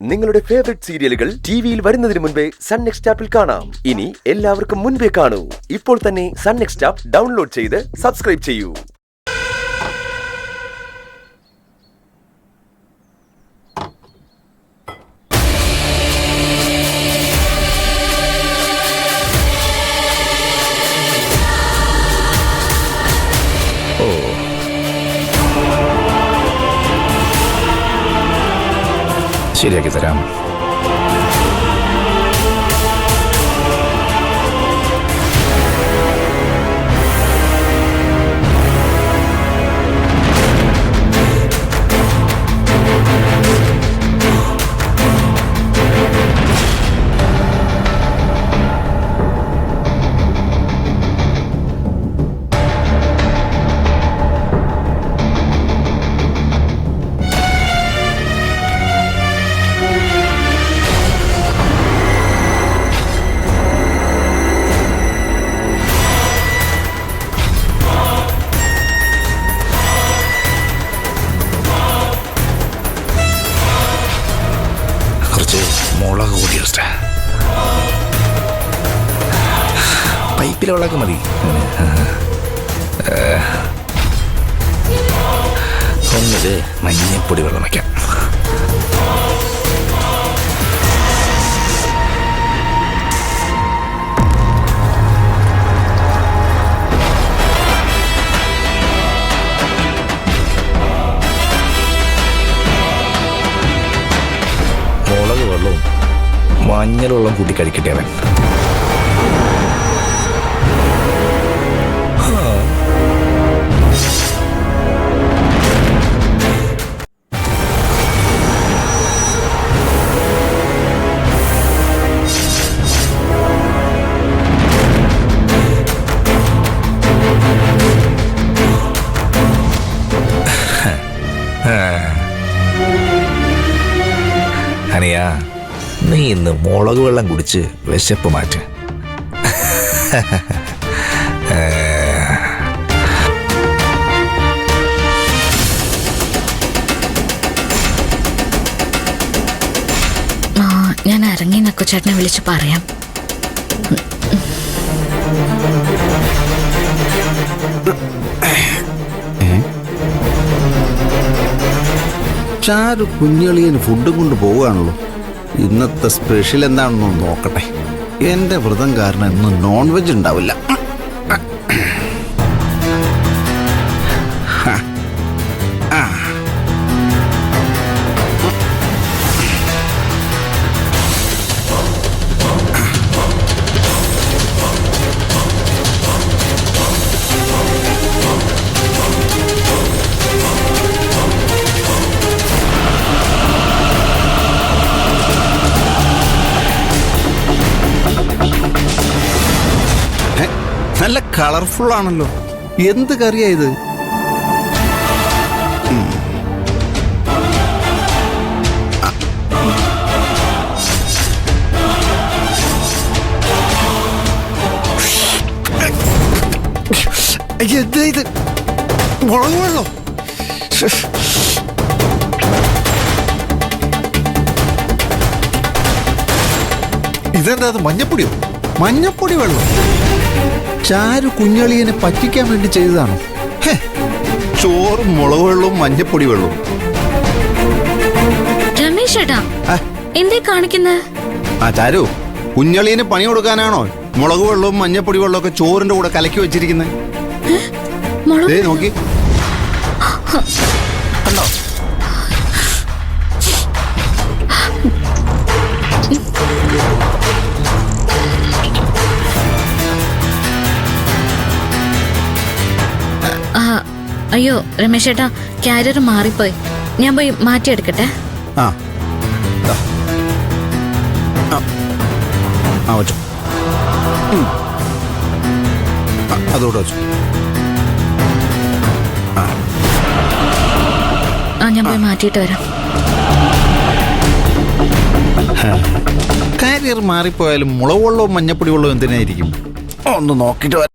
നിങ്ങളുടെ ഫേവറേറ്റ് സീരിയലുകൾ ടിവിയിൽ വരുന്നതിന് മുൻപേ സൺ നെക്സ്റ്റ് ആപ്പിൽ കാണാം. ഇനി എല്ലാവർക്കും മുൻപേ കാണൂ. ഇപ്പോൾ തന്നെ സൺ നെക്സ്റ്റ് ആപ്പ് ഡൗൺലോഡ് ചെയ്ത് സബ്സ്ക്രൈബ് ചെയ്യൂ. ശരിയാക്കി തരാം. മുളക് കൂടി പൈപ്പിലെ വെള്ളമൊക്കെ മതി. ഒന്നിത് മഞ്ഞപ്പൊടി വെള്ളം വയ്ക്കാം. മുളക് വെള്ളവും മഞ്ഞൾ വെള്ളം കൂട്ടി കഴിക്കട്ടെ അവൻ. അനിയാ, നീ ഇന്ന് മുളക് വെള്ളം കുടിച്ച് വിശപ്പ് മാറ്റ്. ഞാൻ ഇറങ്ങി നക്കുചേട്ടനെ വിളിച്ച് പറയാം. ചാരു കുഞ്ഞളിയന് ഫുഡും കൊണ്ട് പോവുകയാണല്ലോ. ഇന്നത്തെ സ്പെഷ്യൽ എന്താണെന്ന് നോക്കട്ടെ. എൻ്റെ വ്രതം കാരണം ഇന്ന് നോൺ വെജ് ഉണ്ടാവില്ല. നല്ല കളർഫുൾ ആണല്ലോ. എന്ത് കറിയാ ഇത്? എന്താ ഇത്? മുളക് വെള്ളം? ഇതെന്താ? മഞ്ഞപ്പൊടിയോ? മഞ്ഞപ്പൊടി വെള്ളം? ചാരു കുഞ്ഞളിയനെ പറ്റിക്കാൻ വേണ്ടി ചെയ്തതാണോ? ചോറും മുളക് വെള്ളവും മഞ്ഞപ്പൊടി വെള്ളവും. രമേശ് ചേട്ടാ, എന്തേ കാണിക്കുന്നത്? ചാരു, കുഞ്ഞളിയന് പണി കൊടുക്കാനാണോ മുളക് വെള്ളവും മഞ്ഞപ്പൊടി വെള്ളവും ഒക്കെ ചോറിന്റെ കൂടെ കലക്കി വെച്ചിരിക്കുന്നത്? നോക്കി കണ്ടോ? അയ്യോ രമേശ് ചേട്ടാ, കാരിയർ മാറിപ്പോയി. ഞാൻ പോയി മാറ്റിയെടുക്കട്ടെ. വെച്ചോ, അതോടെ വെച്ചോ. ഞാൻ പോയി മാറ്റിയിട്ട് വരാം. കാരിയർ മാറിപ്പോയാലും മുളക് വെള്ളവും മഞ്ഞപ്പൊടി വെള്ളവും എന്തിനായിരിക്കും? ഒന്ന് നോക്കിയിട്ട് വരാം.